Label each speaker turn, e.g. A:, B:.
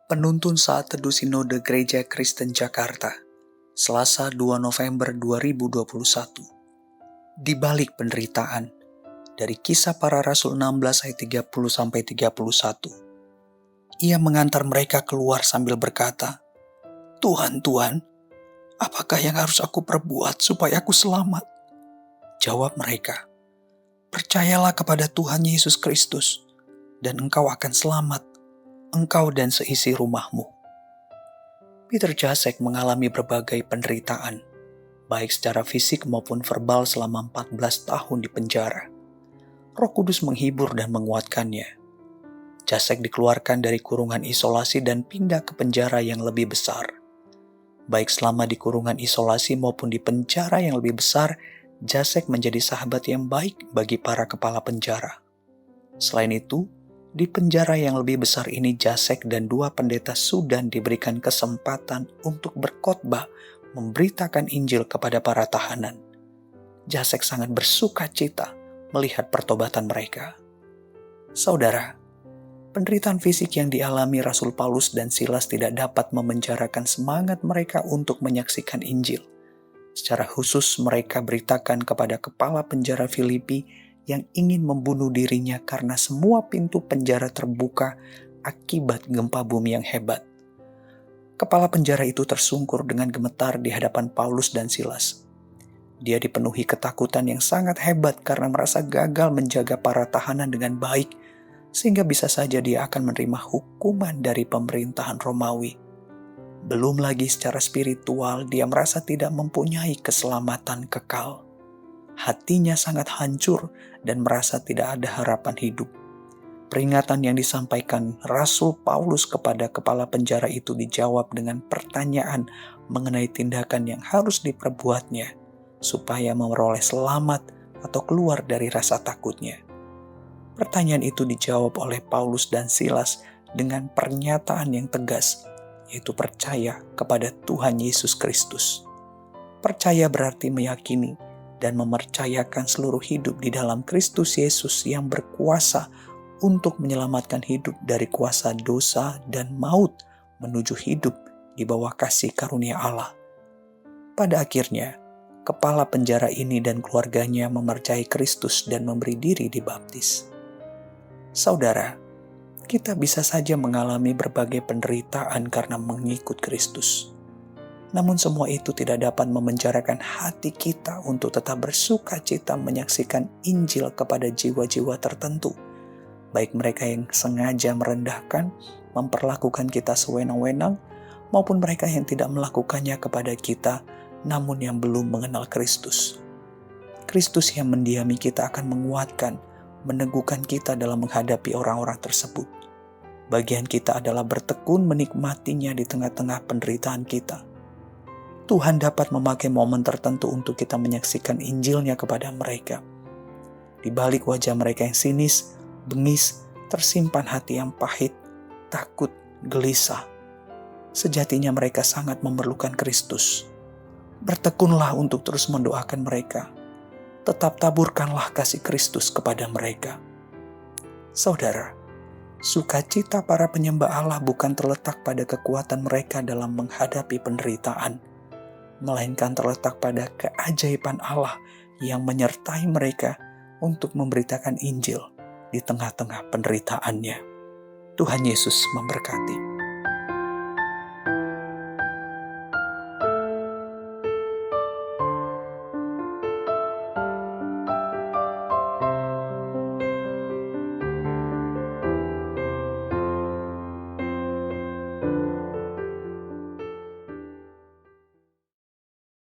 A: Penuntun Saat Teduh Sinode Gereja Kristen Jakarta, Selasa 2 November 2021. Di balik penderitaan, dari Kisah Para Rasul 16 ayat 30-31. Ia mengantar mereka keluar sambil berkata, "Tuhan, Tuhan, apakah yang harus aku perbuat supaya aku selamat?" Jawab mereka, "Percayalah kepada Tuhan Yesus Kristus, dan engkau akan selamat, engkau dan seisi rumahmu." Peter Jasek mengalami berbagai penderitaan, baik secara fisik maupun verbal selama 14 tahun di penjara. Roh Kudus menghibur dan menguatkannya. Jasek dikeluarkan dari kurungan isolasi dan pindah ke penjara yang lebih besar. Baik selama di kurungan isolasi maupun di penjara yang lebih besar, Jasek menjadi sahabat yang baik bagi para kepala penjara. Selain itu, di penjara yang lebih besar ini Jasek dan 2 pendeta Sudan diberikan kesempatan untuk berkhotbah memberitakan Injil kepada para tahanan. Jasek sangat bersuka cita melihat pertobatan mereka. Saudara, penderitaan fisik yang dialami Rasul Paulus dan Silas tidak dapat memenjarakan semangat mereka untuk menyaksikan Injil. Secara khusus mereka beritakan kepada kepala penjara Filipi yang ingin membunuh dirinya karena semua pintu penjara terbuka akibat gempa bumi yang hebat. Kepala penjara itu tersungkur dengan gemetar di hadapan Paulus dan Silas. Dia dipenuhi ketakutan yang sangat hebat karena merasa gagal menjaga para tahanan dengan baik, sehingga bisa saja dia akan menerima hukuman dari pemerintahan Romawi. Belum lagi secara spiritual, dia merasa tidak mempunyai keselamatan kekal. Hatinya sangat hancur dan merasa tidak ada harapan hidup. Peringatan yang disampaikan Rasul Paulus kepada kepala penjara itu dijawab dengan pertanyaan mengenai tindakan yang harus diperbuatnya supaya memperoleh selamat atau keluar dari rasa takutnya. Pertanyaan itu dijawab oleh Paulus dan Silas dengan pernyataan yang tegas, yaitu percaya kepada Tuhan Yesus Kristus. Percaya berarti meyakini dan mempercayakan seluruh hidup di dalam Kristus Yesus yang berkuasa untuk menyelamatkan hidup dari kuasa dosa dan maut menuju hidup di bawah kasih karunia Allah. Pada akhirnya, kepala penjara ini dan keluarganya mempercayai Kristus dan memberi diri dibaptis. Saudara, kita bisa saja mengalami berbagai penderitaan karena mengikut Kristus. Namun semua itu tidak dapat memenjarakan hati kita untuk tetap bersuka cita menyaksikan Injil kepada jiwa-jiwa tertentu, baik mereka yang sengaja merendahkan, memperlakukan kita sewenang-wenang, maupun mereka yang tidak melakukannya kepada kita, namun yang belum mengenal Kristus. Kristus yang mendiami kita akan menguatkan, meneguhkan kita dalam menghadapi orang-orang tersebut. Bagian kita adalah bertekun menikmatinya di tengah-tengah penderitaan kita. Tuhan dapat memakai momen tertentu untuk kita menyaksikan Injilnya kepada mereka. Di balik wajah mereka yang sinis, bengis, tersimpan hati yang pahit, takut, gelisah. Sejatinya mereka sangat memerlukan Kristus. Bertekunlah untuk terus mendoakan mereka. Tetap taburkanlah kasih Kristus kepada mereka. Saudara, sukacita para penyembah Allah bukan terletak pada kekuatan mereka dalam menghadapi penderitaan, melainkan terletak pada keajaiban Allah yang menyertai mereka untuk memberitakan Injil di tengah-tengah penderitaannya. Tuhan Yesus memberkati.